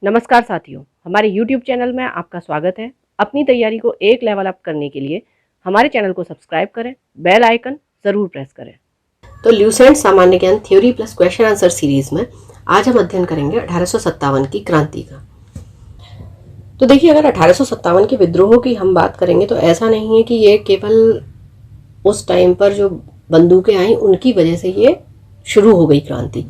नमस्कार साथियों, हमारे YouTube चैनल में आपका स्वागत है। अपनी तैयारी को एक लेवल अप करने के लिए हमारे चैनल को सब्सक्राइब करें, बेल आइकन ज़रूर प्रेस करें। तो ल्यूसेंट सामान्य ज्ञान theory plus question answer series में आज हम अध्ययन करेंगे 1857 की क्रांति का। तो देखिए, अगर 1857 के विद्रोह की हम बात करेंगे तो ऐसा नहीं है कि ये केवल उस टाइम पर जो बंदूकें आई उनकी वजह से ये शुरू हो गई क्रांति।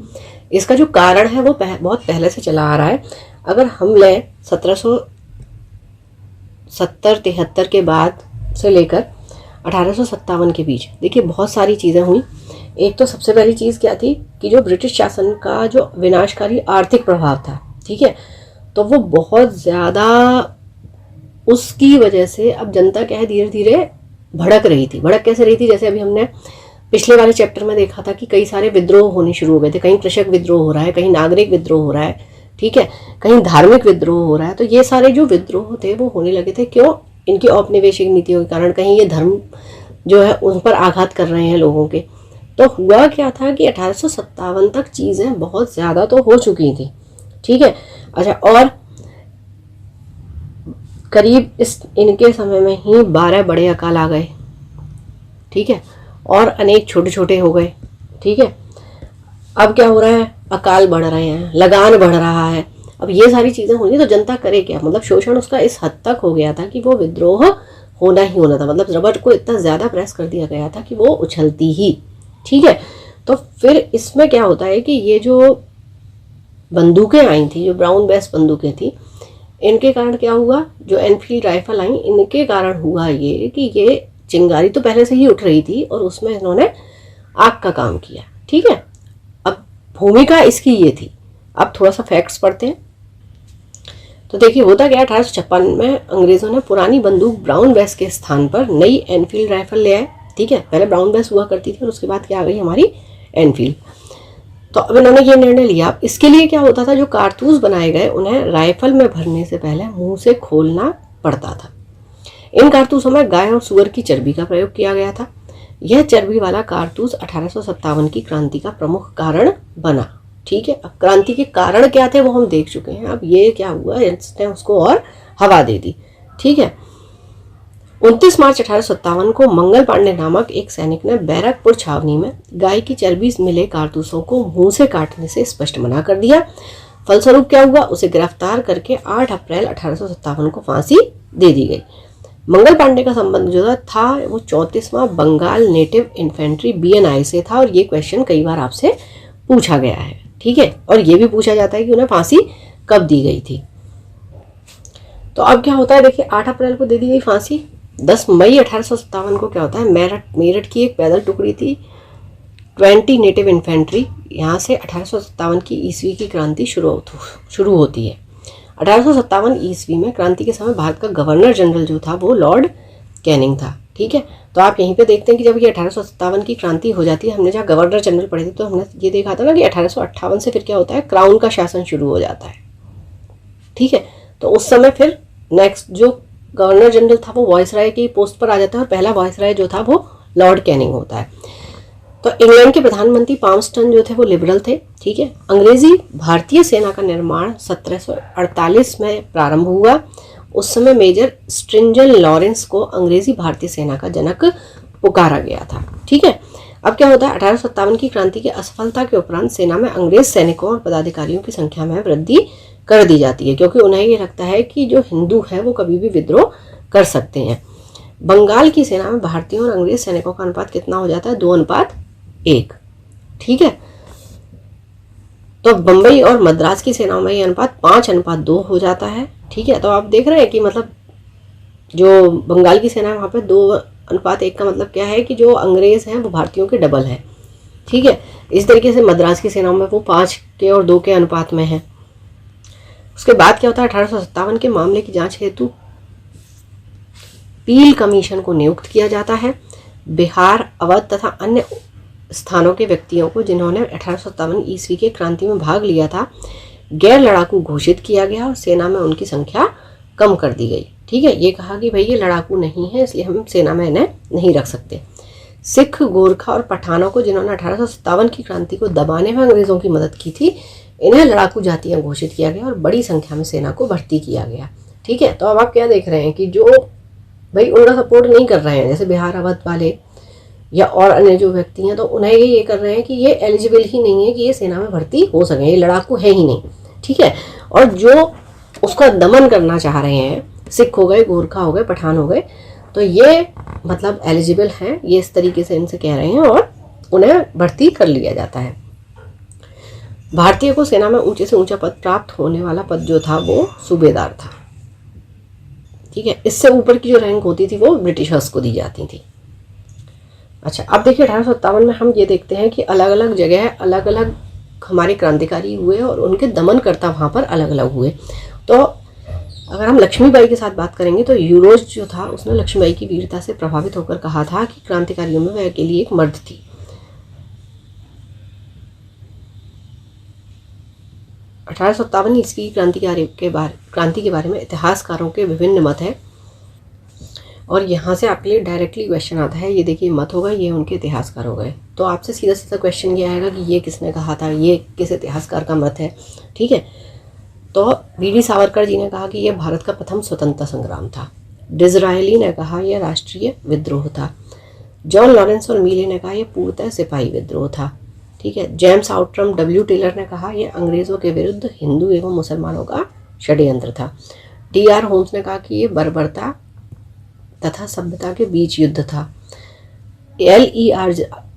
इसका जो कारण है वो बहुत पहले से चला आ रहा है। अगर हम लें 1770-73 के बाद से लेकर 1857 के बीच, देखिए बहुत सारी चीज़ें हुई। एक तो सबसे पहली चीज़ क्या थी कि जो ब्रिटिश शासन का जो विनाशकारी आर्थिक प्रभाव था, ठीक है, तो वो बहुत ज़्यादा, उसकी वजह से अब जनता क्या है धीरे धीरे भड़क रही थी। भड़क कैसे रही थी? जैसे अभी हमने पिछले वाले चैप्टर में देखा था कि कई सारे विद्रोह होने शुरू हो गए थे। कहीं कृषक विद्रोह हो रहा है, कहीं नागरिक विद्रोह हो रहा है, ठीक है, कहीं धार्मिक विद्रोह हो रहा है। तो ये सारे जो विद्रोह थे वो होने लगे थे। क्यों? इनकी औपनिवेशिक नीतियों के कारण। कहीं ये धर्म जो है उन पर आघात कर रहे हैं लोगों के। तो हुआ क्या था कि 1857 तक चीज़ें बहुत ज़्यादा तो हो चुकी थी, ठीक है। अच्छा, और करीब इनके समय में ही 12 बड़े अकाल आ गए, ठीक है, और अनेक छोटे छोटे हो गए, ठीक है। अब क्या हो रहा है? अकाल बढ़ रहे हैं, लगान बढ़ रहा है। अब ये सारी चीज़ें होंगी तो जनता करे क्या? मतलब शोषण उसका इस हद तक हो गया था कि वो विद्रोह होना ही होना था। मतलब रबड़ को इतना ज़्यादा प्रेस कर दिया गया था कि वो उछलती ही, ठीक है। तो फिर इसमें क्या होता है कि ये जो बंदूकें आई थी, जो ब्राउन बेस बंदूकें थी, इनके कारण क्या हुआ? जो एनफील्ड राइफल आई, इनके कारण हुआ ये कि ये चिंगारी तो पहले से ही उठ रही थी और उसमें इन्होंने आग का काम किया, ठीक है। अब भूमिका इसकी ये थी। अब थोड़ा सा फैक्ट्स पढ़ते हैं। तो देखिए, होता क्या, 1856 में अंग्रेजों ने पुरानी बंदूक ब्राउन बेस के स्थान पर नई एनफील्ड राइफल ले आए, ठीक है। पहले ब्राउन बेस हुआ करती थी और उसके बाद क्या आ गई हमारी एनफील्ड। तो अब इन्होंने ये निर्णय लिया। अब इसके लिए क्या होता था, जो कारतूस बनाए गए उन्हें राइफल में भरने से पहले मुंह से खोलना पड़ता था। इन कारतूसों में गाय और सुअर की चर्बी का प्रयोग किया गया था। यह चर्बी वाला कारतूस 1857 की क्रांति का प्रमुख कारण बना, ठीक है। अब क्रांति के कारण क्या थे वो हम देख चुके हैं। अब ये क्या हुआ, इसने उसको और हवा दे दी, ठीक है। 29 मार्च 1857 को मंगल पांडे नामक एक सैनिक ने बैरकपुर छावनी में गाय की चर्बी मिले कारतूसों को मुंह से काटने से स्पष्ट मना कर दिया। फलस्वरूप क्या हुआ, उसे गिरफ्तार करके 8 अप्रैल 1857 को फांसी दे दी गई। मंगल पांडे का संबंध जो था वो 34वां बंगाल नेटिव इन्फेंट्री BNI से था। और ये क्वेश्चन कई बार आपसे पूछा गया है, ठीक है। और ये भी पूछा जाता है कि उन्हें फांसी कब दी गई थी। तो अब क्या होता है, देखिए 8 अप्रैल को दे दी गई फांसी। 10 मई 1857 को क्या होता है, मेरठ की एक पैदल टुकड़ी थी 20 नेटिव इन्फेंट्री, यहाँ से 1857 की ईस्वी की क्रांति शुरू होती है। 1857 ईस्वी में क्रांति के समय भारत का गवर्नर जनरल जो था वो लॉर्ड कैनिंग था, ठीक है। तो आप यहीं पे देखते हैं कि जब ये 1857 की क्रांति हो जाती है, हमने जहाँ गवर्नर जनरल पढ़े थे तो हमने ये देखा था ना कि 1858 से फिर क्या होता है, क्राउन का शासन शुरू हो जाता है, ठीक है। तो उस समय फिर नेक्स्ट जो गवर्नर जनरल था वो वायसराय की पोस्ट पर आ जाता है और पहला वायसराय जो था वो लॉर्ड कैनिंग होता है। तो इंग्लैंड के प्रधानमंत्री पामस्टन जो थे वो लिबरल थे, ठीक है। अंग्रेजी भारतीय सेना का निर्माण 1748 में प्रारंभ हुआ। उस समय मेजर स्ट्रिंजन लॉरेंस को अंग्रेजी भारतीय सेना का जनक पुकारा गया था, ठीक है। अब क्या होता है, 1857 की क्रांति की असफलता के उपरांत सेना में अंग्रेज सैनिकों और पदाधिकारियों की संख्या में वृद्धि कर दी जाती है, क्योंकि उन्हें ये लगता है कि जो हिंदू है वो कभी भी विद्रोह कर सकते हैं। बंगाल की सेना में भारतीयों और अंग्रेज सैनिकों का अनुपात कितना हो जाता है, 2:1, ठीक है। तो बंबई और मद्रास की सेनाओं में ये अनुपात 5:2 हो जाता है, ठीक है। तो आप देख रहे हैं कि मतलब जो बंगाल की सेना है वहाँ पे 2:1 का मतलब क्या है कि जो अंग्रेज हैं वो भारतीयों के डबल हैं, ठीक है। इस तरीके से मद्रास की सेनाओं में वो 5 के और 2 के अनुपात में है। उसके बाद क्या होता है, 1857 के मामले की जांच हेतु पील कमीशन को नियुक्त किया जाता है। बिहार, अवध तथा अन्य स्थानों के व्यक्तियों को जिन्होंने 1857 ईस्वी के क्रांति में भाग लिया था गैर लड़ाकू घोषित किया गया और सेना में उनकी संख्या कम कर दी गई, ठीक है। ये कहा कि भाई ये लड़ाकू नहीं है इसलिए हम सेना में इन्हें नहीं रख सकते। सिख, गोरखा और पठानों को जिन्होंने 1857 की क्रांति को दबाने में अंग्रेजों की मदद की थी, इन्हें लड़ाकू जातियां घोषित किया गया और बड़ी संख्या में सेना को भर्ती किया गया। ठीक है, तो अब आप क्या देख रहे हैं कि जो भाई उनका सपोर्ट नहीं कर रहे हैं, जैसे बिहार अवध वाले या और अन्य जो व्यक्ति हैं, तो उन्हें ये कर रहे हैं कि ये एलिजिबल ही नहीं है कि ये सेना में भर्ती हो सके, ये लड़ाकू है ही नहीं। ठीक है, और जो उसका दमन करना चाह रहे हैं, सिख हो गए, गोरखा हो गए, पठान हो गए, तो ये मतलब एलिजिबल हैं, ये इस तरीके से इनसे कह रहे हैं और उन्हें भर्ती कर लिया जाता है। भारतीय को सेना में ऊंचे से ऊंचा पद प्राप्त होने वाला पद जो था वो सूबेदार था। ठीक है, इससे ऊपर की जो रैंक होती थी वो ब्रिटिशर्स को दी जाती थी। अच्छा, अब देखिए 1857 में हम ये देखते हैं कि अलग अलग जगह अलग अलग हमारे क्रांतिकारी हुए और उनके दमनकर्ता वहाँ पर अलग अलग हुए। तो अगर हम लक्ष्मीबाई के साथ बात करेंगे तो यूरोज जो था उसने लक्ष्मीबाई की वीरता से प्रभावित होकर कहा था कि क्रांतिकारियों में वह अकेली एक मर्द थी। 1857 ईस्वी क्रांति के बारे में इतिहासकारों के विभिन्न मत है और यहाँ से आपके लिए डायरेक्टली क्वेश्चन आता है। ये देखिए मत होगा, ये उनके इतिहासकार हो गए, तो आपसे सीधा सीधा क्वेश्चन ये आएगा कि ये किसने कहा था, ये किस इतिहासकार का मत है। ठीक है, तो वीडी सावरकर जी ने कहा कि यह भारत का प्रथम स्वतंत्रता संग्राम था। डिज़रायली ने कहा यह राष्ट्रीय विद्रोह था। जॉन लॉरेंस और मीले ने कहा यह पूर्णतः सिपाही विद्रोह था। ठीक है, जेम्स आउटरम डब्ल्यू टेलर ने कहा यह अंग्रेज़ों के विरुद्ध हिंदू एवं मुसलमानों का षड्यंत्र था। टी.आर. होम्स ने कहा कि यह बर्बरता तथा सभ्यता के बीच युद्ध था। L.E.R.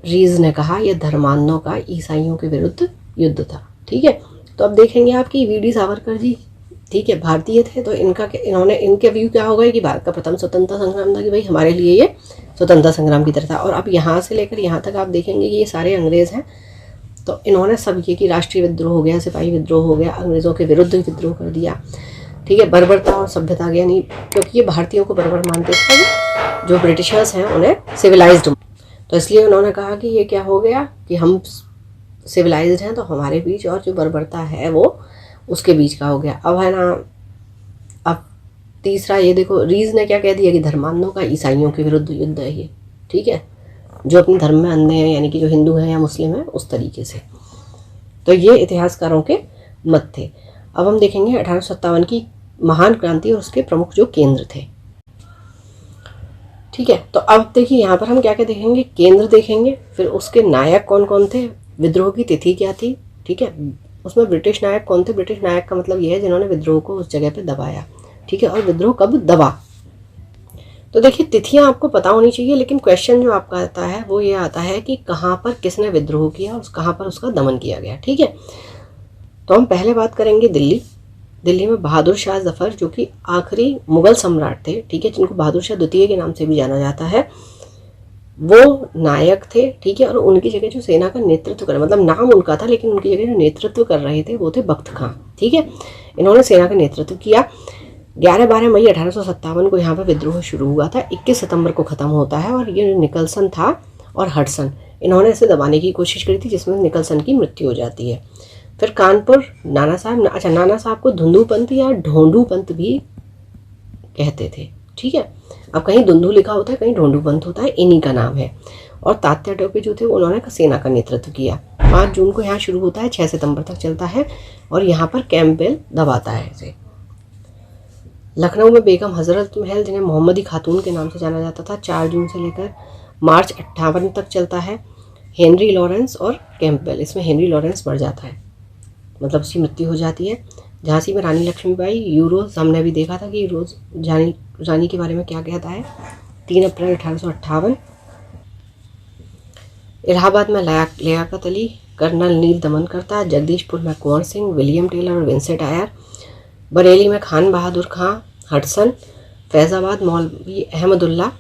रीज ने कहा यह धर्मांधों का ईसाइयों के विरुद्ध युद्ध था। ठीक है, तो अब देखेंगे आपकी वीडी सावरकर जी, ठीक है, भारतीय थे, तो इनके व्यू क्या हो गए कि भारत का प्रथम स्वतंत्रता संग्राम था कि भाई हमारे लिए ये स्वतंत्रता संग्राम की तरह था। और अब यहाँ से लेकर यहाँ तक आप देखेंगे कि ये सारे अंग्रेज़ हैं, तो इन्होंने सब ये कि राष्ट्रीय विद्रोह हो गया, सिपाही विद्रोह हो गया, अंग्रेज़ों के विरुद्ध विद्रोह कर दिया। ठीक है, बर्बरता और सभ्यता यानी क्योंकि ये भारतीयों को बर्बर मानते थे, जो ब्रिटिशर्स हैं उन्हें सिविलाइज्ड, तो इसलिए उन्होंने कहा कि ये क्या हो गया कि हम सिविलाइज्ड हैं तो हमारे बीच, और जो बर्बरता है वो उसके बीच का हो गया। अब है ना, अब तीसरा ये देखो, रीज ने क्या कह दिया कि धर्मांधों का ईसाइयों के विरुद्ध युद्ध है ये। ठीक है, जो अपने धर्म में अंधे हैं, यानी कि जो हिंदू हैं या मुस्लिम हैं उस तरीके से। तो ये इतिहासकारों के मत थे। अब हम देखेंगे 1857 की महान क्रांति और उसके प्रमुख जो केंद्र थे। ठीक है, तो अब देखिए यहाँ पर हम क्या क्या देखेंगे, केंद्र देखेंगे, फिर उसके नायक कौन कौन थे, विद्रोह की तिथि क्या थी। ठीक है, उसमें ब्रिटिश नायक कौन थे, ब्रिटिश नायक का मतलब ये है जिन्होंने विद्रोह को उस जगह पे दबाया। ठीक है, और विद्रोह कब दबा, तो देखिए तिथियां आपको पता होनी चाहिए, लेकिन क्वेश्चन जो आपका आता है वो ये आता है कि कहाँ पर किसने विद्रोह किया, कहाँ पर उसका दमन किया गया। ठीक है, तो हम पहले बात करेंगे दिल्ली में बहादुर शाह जफर जो कि आखिरी मुगल सम्राट थे। ठीक है, जिनको बहादुर शाह द्वितीय के नाम से भी जाना जाता है, वो नायक थे। ठीक है, और उनकी जगह जो सेना का नेतृत्व कर, मतलब नाम उनका था लेकिन उनकी जगह जो नेतृत्व कर रहे थे वो थे बख्त खां। ठीक है, इन्होंने सेना का नेतृत्व किया। 11-12 मई 1857 को यहाँ पर विद्रोह शुरू हुआ था, 21 सितंबर को ख़त्म होता है। और ये निकलसन था और हडसन, इन्होंने इसे दबाने की कोशिश करी थी, जिसमें निकलसन की मृत्यु हो जाती है। फिर कानपुर नाना साहब को धुंधु पंत या ढोंडू पंत भी कहते थे। ठीक है, अब कहीं धुंधु लिखा होता है, कहीं ढोंडू पंत होता है, इन्हीं का नाम है। और तात्या टोपे जो थे उन्होंने सेना का नेतृत्व किया। 5 जून को यहाँ शुरू होता है, 6 सितंबर तक चलता है, और यहाँ पर कैंपबेल दबाता है इसे। लखनऊ में बेगम हजरत महल, जिन्हें मोहम्मदी खातून के नाम से जाना जाता था, 4 जून से लेकर मार्च 58 तक चलता है। हेनरी लॉरेंस और कैंपबेल, इसमें हेनरी लॉरेंस मर जाता है, मतलब उसकी मृत्यु हो जाती है। झांसी में रानी लक्ष्मीबाई, यूरोज हमने भी देखा था कि यूरोज रानी के बारे में क्या कहता है। 3 अप्रैल 1858। इलाहाबाद में लियाकत अली, कर्नल नील दमन करता है। जगदीशपुर में कुंवर सिंह, विलियम टेलर और विंसेंट आयर। बरेली में खान बहादुर खां, हडसन। फैज़ाबाद मौलवी अहमदुल्ला।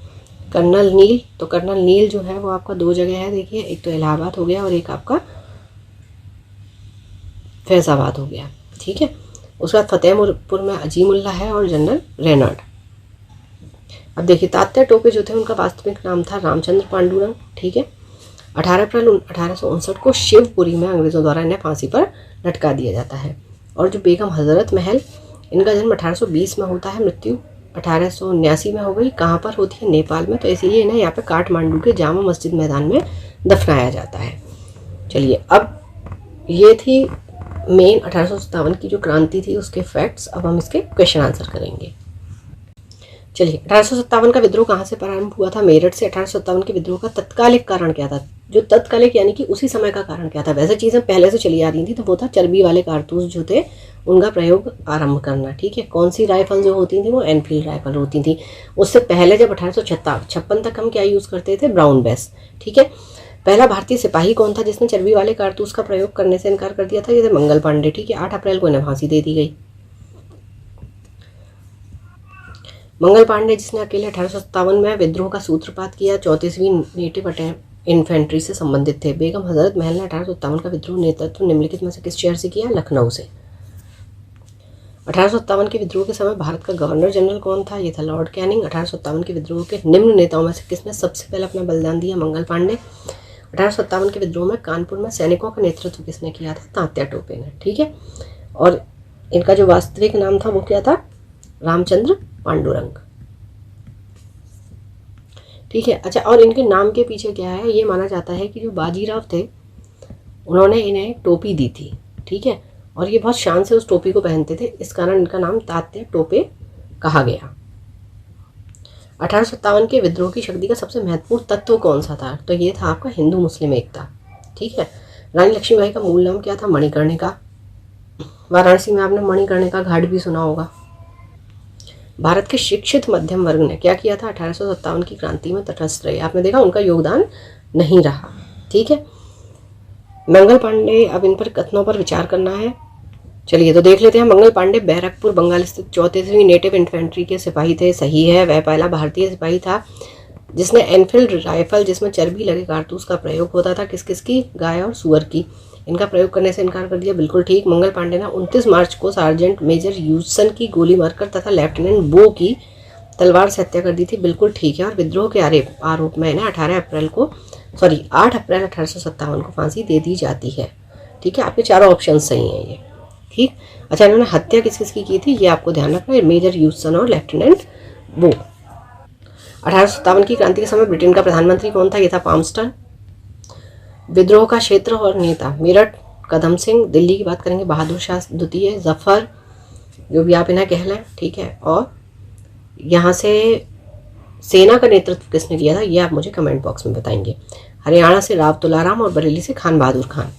कर्नल नील, तो कर्नल नील जो है वो आपका 2 जगह है, देखिए, एक तो इलाहाबाद हो गया और एक आपका फैज़ाबाद हो गया। ठीक है, उसके बाद फतेहपुर में अजीमुल्ला है और जनरल रेनॉल्ड। अब देखिए तात्या टोपे जो थे उनका वास्तविक नाम था रामचंद्र पांडुरंग। ठीक है, 18 अप्रैल 1859 को शिवपुरी में अंग्रेज़ों द्वारा इन्हें फांसी पर लटका दिया जाता है। और जो बेगम हजरत महल, इनका जन्म 1820 में होता है, मृत्यु 1879 में हो गई। कहाँ पर होती है, नेपाल में, तो इसीलिए इन्हें यहाँ पे काठमांडू के जामा मस्जिद मैदान में दफनाया जाता है। चलिए, अब ये थी मेन 1857 की जो क्रांति थी उसके फैक्ट्स। अब हम इसके क्वेश्चन आंसर करेंगे। चलिए, 1857 का विद्रोह कहाँ से प्रारंभ हुआ था? मेरठ से। 1857 के विद्रोह का तत्कालिक कारण क्या था? जो तत्कालिक यानी कि उसी समय का कारण क्या था? वैसे चीज़ें पहले से चली आ रही थी, तो वो था चर्बी वाले कारतूस जो थे उनका प्रयोग आरंभ करना। ठीक है, कौन सी राइफल जो होती थी वो एनफील्ड राइफल होती थी। उससे पहले जब 1856 तक हम क्या यूज़ करते थे? Brown base. ठीक है, पहला भारतीय सिपाही कौन था जिसने चर्बी वाले कारतूस का प्रयोग करने से इनकार कर दिया था? ये थे मंगल पांडे। ठीक है, 8 अप्रैल को इन्हें फांसी दे दी गई। मंगल पांडे जिसने अकेले 1857 में विद्रोह का सूत्रपात किया, 34वीं नेटिव इन्फेंट्री से संबंधित थे। बेगम हजरत महल ने 1857 का विद्रोह नेतृत्व निम्नलिखित में से किस शहर से किया? लखनऊ से। 1857 के विद्रोह के समय भारत का गवर्नर जनरल कौन था? ये था लॉर्ड कैनिंग। 1857 के विद्रोह के निम्न नेताओं में से किसने सबसे पहले अपना बलिदान दिया? मंगल पांडे। 1857 के विद्रोह में कानपुर में सैनिकों का नेतृत्व किसने किया था? तात्या टोपे ने। ठीक है, और इनका जो वास्तविक नाम था वो क्या था? रामचंद्र पांडुरंग। ठीक है, अच्छा, और इनके नाम के पीछे क्या है? ये माना जाता है कि जो बाजीराव थे उन्होंने इन्हें टोपी दी थी। ठीक है, और ये बहुत शान से उस टोपी को पहनते थे, इस कारण इनका नाम तात्या टोपे कहा गया। 1857 के विद्रोह की शक्ति का सबसे महत्वपूर्ण तत्व कौन सा था? तो ये था आपका हिंदू मुस्लिम एकता। ठीक है, रानी लक्ष्मीबाई का मूल नाम क्या था? मणिकर्णिका। वाराणसी में आपने मणिकर्णिका घाट भी सुना होगा। भारत के शिक्षित मध्यम वर्ग ने क्या किया था? 1857 की क्रांति में तटस्थ रहे। आपने देखा उनका योगदान नहीं रहा। ठीक है, मंगल पांडे, अब इन पर कथनों पर विचार करना है। चलिए तो देख लेते हैं। मंगल पांडे बैरकपुर बंगाल स्थित 34वीं नेटिव इन्फेंट्री के सिपाही थे। सही है, वह पहला भारतीय सिपाही था जिसने एनफील्ड राइफल जिसमें चर्बी लगे कारतूस का प्रयोग होता था, किस किस की? गाय और सुअर की, इनका प्रयोग करने से इनकार कर दिया। बिल्कुल ठीक। मंगल पांडे ने 29 मार्च को सार्जेंट मेजर ह्यूसन की गोली मारकर तथा लेफ्टिनेंट बो की तलवार से हत्या कर दी थी। बिल्कुल ठीक है। और विद्रोह के आरोप में इन्हें 8 अप्रैल 1857 को फांसी दे दी जाती है। ठीक है, आपके चारों ऑप्शन सही हैं ये। ठीक, अच्छा, इन्होंने हत्या किस किसकी की थी ये आपको ध्यान रखना है, मेजर ह्यूसन और लेफ्टिनेंट बो। 1857 की क्रांति के समय ब्रिटेन का प्रधानमंत्री कौन था? ये था पामस्टन। विद्रोह का क्षेत्र और नेता? मेरठ कदम सिंह। दिल्ली की बात करेंगे बहादुर शाह द्वितीय, जफर, जो भी आप इन्हें कह लें। ठीक है, और यहाँ से सेना का नेतृत्व किसने किया था ये आप मुझे कमेंट बॉक्स में बताएंगे। हरियाणा से राव तुलाराम और बरेली से खान बहादुर खान।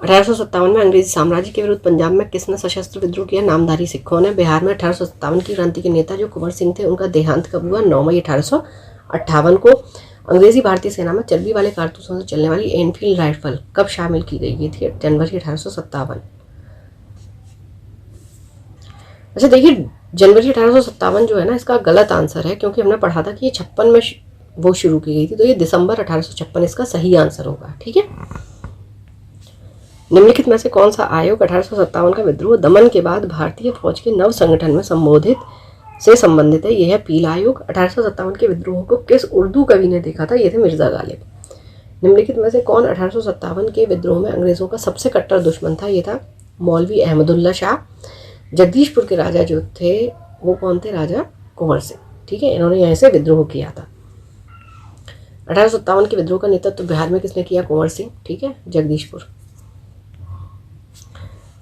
1857 में अंग्रेजी साम्राज्य के विरुद्ध पंजाब में किसने सशस्त्र विद्रोह किया? नामधारी सिखों ने। बिहार में 1857 की क्रांति के नेता जो कुंवर सिंह थे उनका देहांत कब हुआ? 9 मई 1858 को। अंग्रेजी भारतीय सेना में चर्बी वाले कारतूसों से चलने वाली एनफील्ड राइफल कब शामिल की गई? ये थी जनवरी 1857। अच्छा देखिए, जनवरी 1857 जो है ना, इसका गलत आंसर है, क्योंकि हमने पढ़ा था कि ये 56 में वो शुरू की गई थी, तो ये दिसंबर 1856 इसका सही आंसर होगा। ठीक है, निम्नलिखित में से कौन सा आयोग 1857 का विद्रोह दमन के बाद भारतीय फौज के नव संगठन में संबंधित है? यह है पील आयोग। 1857 के विद्रोह को किस उर्दू कवि ने देखा था? ये थे मिर्जा गालिब। निम्नलिखित में से कौन 1857 के विद्रोह में अंग्रेजों का सबसे कट्टर दुश्मन था? ये था मौलवी अहमदुल्ला शाह। जगदीशपुर के राजा जो थे वो कौन थे? राजा कुंवर सिंह। ठीक है, इन्होंने यहाँ से विद्रोह किया था। 1857 के विद्रोह का नेतृत्व बिहार में किसने किया? कुंवर सिंह। ठीक है, जगदीशपुर।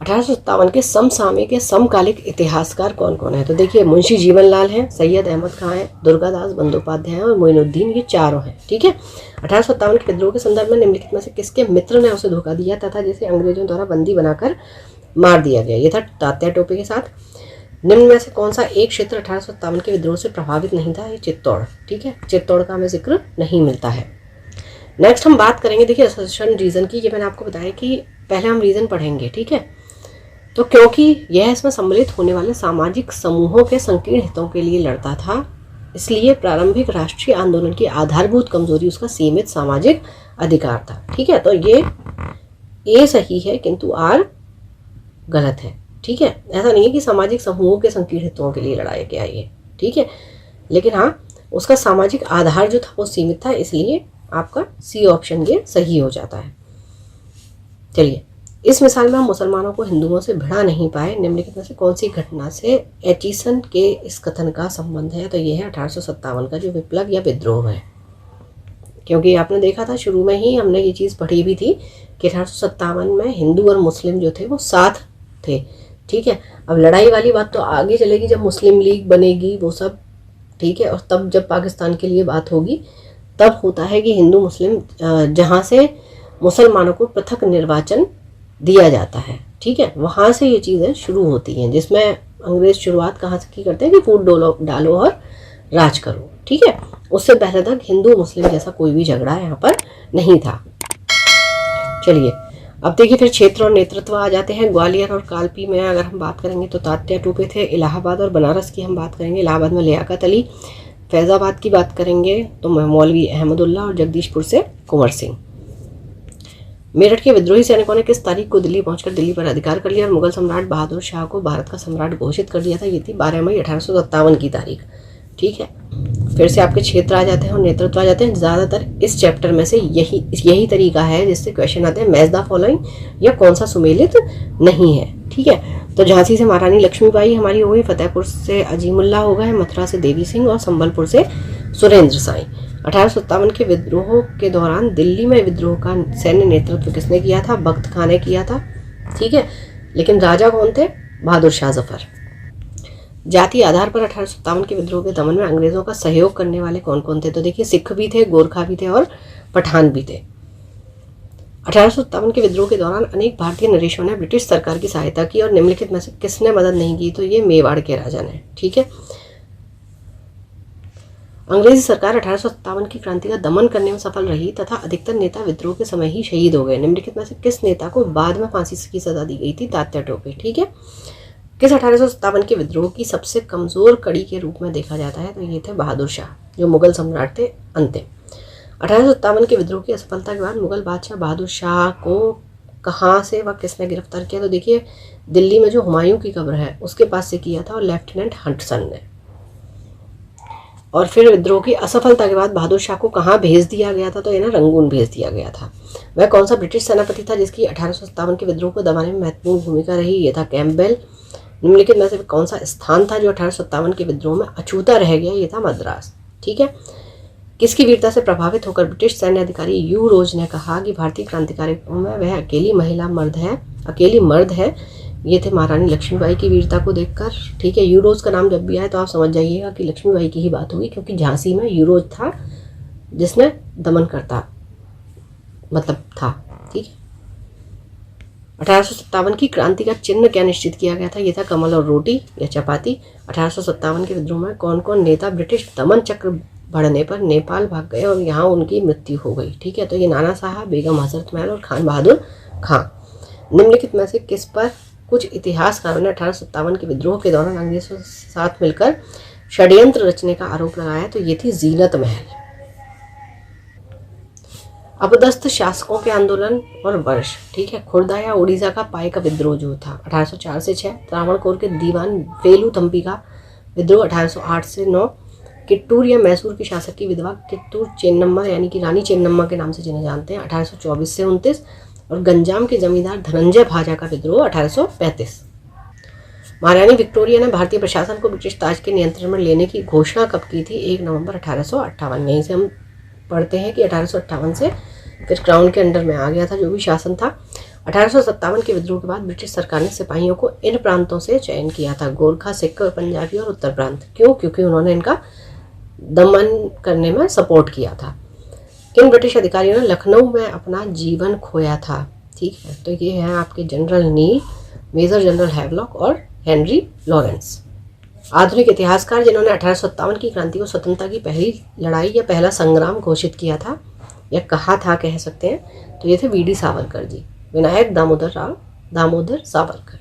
1857 के समसामयिक के समकालिक इतिहासकार कौन कौन है? तो देखिए, मुंशी जीवनलाल हैं, सैयद अहमद खां हैं, दुर्गादास बंदोपाध्याय हैं और मोइनुद्दीन, ये चारों हैं। ठीक है, 1857 के विद्रोह के संदर्भ में निम्नलिखित में से किसके मित्र ने उसे धोखा दिया तथा जिसे अंग्रेजों द्वारा बंदी बनाकर मार दिया गया? ये था तात्या टोपे के साथ। निम्न में से कौन सा एक क्षेत्र 1857 के विद्रोह से प्रभावित नहीं था? ये चित्तौड़। ठीक है, चित्तौड़ का हमें जिक्र नहीं मिलता है। नेक्स्ट हम बात करेंगे, देखिए, असर्शन रीजन की। ये मैंने आपको बताया कि पहले हम रीजन पढ़ेंगे। ठीक है, तो क्योंकि यह इसमें सम्मिलित होने वाले सामाजिक समूहों के संकीर्ण हितों के लिए लड़ता था, इसलिए प्रारंभिक राष्ट्रीय आंदोलन की आधारभूत कमजोरी उसका सीमित सामाजिक अधिकार था। ठीक है, तो ये ए सही है किंतु आर गलत है। ठीक है, ऐसा नहीं है कि सामाजिक समूहों के संकीर्ण हितों के लिए लड़ाया गया ये। ठीक है, लेकिन हाँ, उसका सामाजिक आधार जो था वो सीमित था, इसलिए आपका सी ऑप्शन ये सही हो जाता है। चलिए, इस मिसाल में हम मुसलमानों को हिंदुओं से भिड़ा नहीं पाए, निम्नलिखित में से कौन सी घटना से एचिसन के इस कथन का संबंध है? तो यह है 1857 का जो विप्लव या विद्रोह है। क्योंकि आपने देखा था शुरू में ही हमने ये चीज़ पढ़ी भी थी कि 1857 में हिंदू और मुस्लिम जो थे वो साथ थे। ठीक है, अब लड़ाई वाली बात तो आगे चलेगी जब मुस्लिम लीग बनेगी वो सब, ठीक है, और तब जब पाकिस्तान के लिए बात होगी तब होता है कि हिंदू मुस्लिम जहाँ से मुसलमानों को पृथक निर्वाचन दिया जाता है, ठीक है, वहाँ से ये चीज़ें शुरू होती हैं, जिसमें अंग्रेज शुरुआत कहाँ से की करते हैं कि फूट डालो और राज करो। ठीक है, उससे पहले तक हिंदू मुस्लिम जैसा कोई भी झगड़ा यहाँ पर नहीं था। चलिए अब देखिए फिर क्षेत्र और नेतृत्व आ जाते हैं। ग्वालियर और कालपी में अगर हम बात करेंगे तो तात्या टोपे थे। इलाहाबाद और बनारस की हम बात करेंगे, इलाहाबाद में लियाकत अली। फैज़ाबाद की बात करेंगे तो मौलवी अहमदुल्ला और जगदीशपुर से कुंवर सिंह। मेरठ के विद्रोही सैनिकों ने किस तारीख को दिल्ली पहुंचकर दिल्ली पर अधिकार कर लिया और मुगल सम्राट बहादुर शाह को भारत का सम्राट घोषित कर दिया था? ये थी 12 मई 1857 की तारीख। ठीक है, फिर से आपके क्षेत्र आ जाते हैं और नेतृत्व आ जाते हैं। ज़्यादातर इस चैप्टर में से यही तरीका है जिससे क्वेश्चन आते हैं मैच द फॉलोइंग या कौन सा सुमेलित नहीं है। ठीक है, तो झांसी से महारानी लक्ष्मीबाई हमारी हो गई, फतेहपुर से अजीमुल्ला हो गए, मथुरा से देवी सिंह और संबलपुर से सुरेंद्र साई। 1857 के विद्रोह के दौरान दिल्ली में विद्रोह का सैन्य नेतृत्व किसने किया था? बख्त खां ने किया था। ठीक है, लेकिन राजा कौन थे? बहादुर शाह जफर। जाति आधार पर 1857 के विद्रोह के दमन में अंग्रेजों का सहयोग करने वाले कौन कौन थे? तो देखिए सिख भी थे, गोरखा भी थे और पठान भी थे। 1857 के विद्रोह के दौरान अनेक भारतीय नरेशों ने ब्रिटिश सरकार की सहायता की और निम्नलिखित में से किसने मदद नहीं की? तो ये मेवाड़ के राजा ने। ठीक है, अंग्रेजी सरकार 1857 की क्रांति का दमन करने में सफल रही तथा अधिकतर नेता विद्रोह के समय ही शहीद हो गए। निम्नलिखित में से किस नेता को बाद में फांसी की सजा दी गई थी? तात्या टोपे। ठीक है, किस 1857 के विद्रोह की सबसे कमजोर कड़ी के रूप में देखा जाता है? तो ये थे बहादुर शाह, जो मुगल सम्राट थे अंतिम। 1857 के विद्रोह की असफलता के बाद मुगल बादशाह बहादुर शाह को कहाँ से व किसने गिरफ्तार किया? तो देखिए दिल्ली में जो हुमायूं की कब्र है उसके पास से किया था और लेफ्टिनेंट हंटसन ने। और फिर विद्रोह की असफलता के बाद बहादुर शाह को कहाँ भेज दिया गया था? तो इन्हें रंगून भेज दिया गया था। वह कौन सा ब्रिटिश सेनापति था जिसकी 1857 के विद्रोह को दबाने में महत्वपूर्ण भूमिका रही? ये था कैम्पबेल। निम्नलिखित में से कौन सा स्थान था जो 1857 के विद्रोह में अछूता रह गया? ये था मद्रास। ठीक है, किसकी वीरता से प्रभावित होकर ब्रिटिश सैन्य अधिकारी यू रोज ने कहा कि भारतीय क्रांतिकारियों में वह अकेली मर्द है? ये थे महारानी लक्ष्मीबाई की वीरता को देखकर। ठीक है, यूरोज का नाम जब भी आए तो आप समझ जाइएगा कि लक्ष्मीबाई की ही बात होगी, क्योंकि झांसी में यूरोज था जिसने दमन करता था। ठीक है, 1857 की क्रांति का चिन्ह क्या निश्चित किया गया था? ये था कमल और रोटी या चपाती। 1857 के विद्रोह में कौन कौन नेता ब्रिटिश दमन चक्र बढ़ने पर नेपाल भाग गए और यहाँ उनकी मृत्यु हो गई? ठीक है, तो ये नाना साहब, बेगम हजरत महल और खान बहादुर खां। निम्नलिखित में से किस पर कुछ इतिहासकारों ने 1857 के विद्रोह के दौरान अंग्रेजों के साथ मिलकर षड्यंत्र रचने का आरोप लगाया? तो ये थी जीनत महल। अपदस्थ शासकों के आंदोलन और वर्ष। ठीक है, खुर्दा या उड़ीसा का पाई का विद्रोह जो था 1804 से 6, त्रावणकोर के दीवान वेलू थम्पी का विद्रोह 1808 से 9, कित्तूर या मैसूर की शासक की विधवा कित्तूर चेन्नम्मा यानी कि रानी चेन्नम्मा के नाम से जिन्हें जानते हैं 1824 से 29, और गंजाम के जमींदार धनंजय भाजा का विद्रोह 1835। महारानी विक्टोरिया ने भारतीय प्रशासन को ब्रिटिश ताज के नियंत्रण में लेने की घोषणा कब की थी? 1 नवंबर 1858। यहीं से हम पढ़ते हैं कि 1858 से फिर क्राउन के अंडर में आ गया था जो भी शासन था। 1857 के विद्रोह के बाद ब्रिटिश सरकार ने सिपाहियों को इन प्रांतों से चयन किया था, गोरखा, सिख, पंजाबी और उत्तर प्रांत। क्यों? क्योंकि उन्होंने इनका दमन करने में सपोर्ट किया था। किन ब्रिटिश अधिकारियों ने लखनऊ में अपना जीवन खोया था? ठीक है, तो ये हैं आपके जनरल नील, मेजर जनरल हैवलॉक और हेनरी लॉरेंस। आधुनिक इतिहासकार जिन्होंने 1857 की क्रांति को स्वतंत्रता की पहली लड़ाई या पहला संग्राम घोषित किया था या कहा था कह सकते हैं, तो ये थे वीडी सावरकर जी, विनायक दामोदर सावरकर।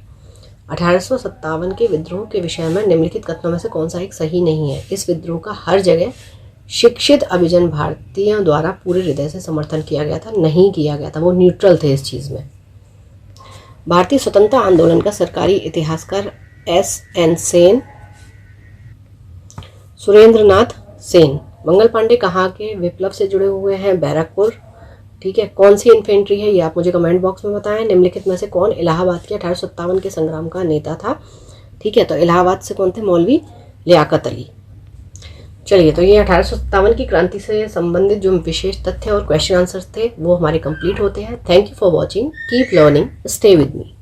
1857 के विद्रोह के विषय में निम्नलिखित कथनों में से कौन सा एक सही नहीं है? इस विद्रोह का हर जगह शिक्षित अभिजन भारतीयों द्वारा पूरे हृदय से समर्थन किया गया था, नहीं किया गया था, वो न्यूट्रल थे इस चीज़ में। भारतीय स्वतंत्रता आंदोलन का सरकारी इतिहासकार S.N. सेन, सुरेंद्रनाथ सेन। मंगल पांडे कहाँ के विप्लव से जुड़े हुए हैं? बैरकपुर। ठीक है, कौन सी इन्फेंट्री है ये आप मुझे कमेंट बॉक्स में बताएं। निम्नलिखित में से कौन इलाहाबाद के 1857 के संग्राम का नेता था? ठीक है, तो इलाहाबाद से कौन थे? मौलवी लियाकत अली। चलिए, तो ये 1857 की क्रांति से संबंधित जो विशेष तथ्य और क्वेश्चन आंसर्स थे वो हमारे कंप्लीट होते हैं। Thank you for watching, keep learning, stay with me.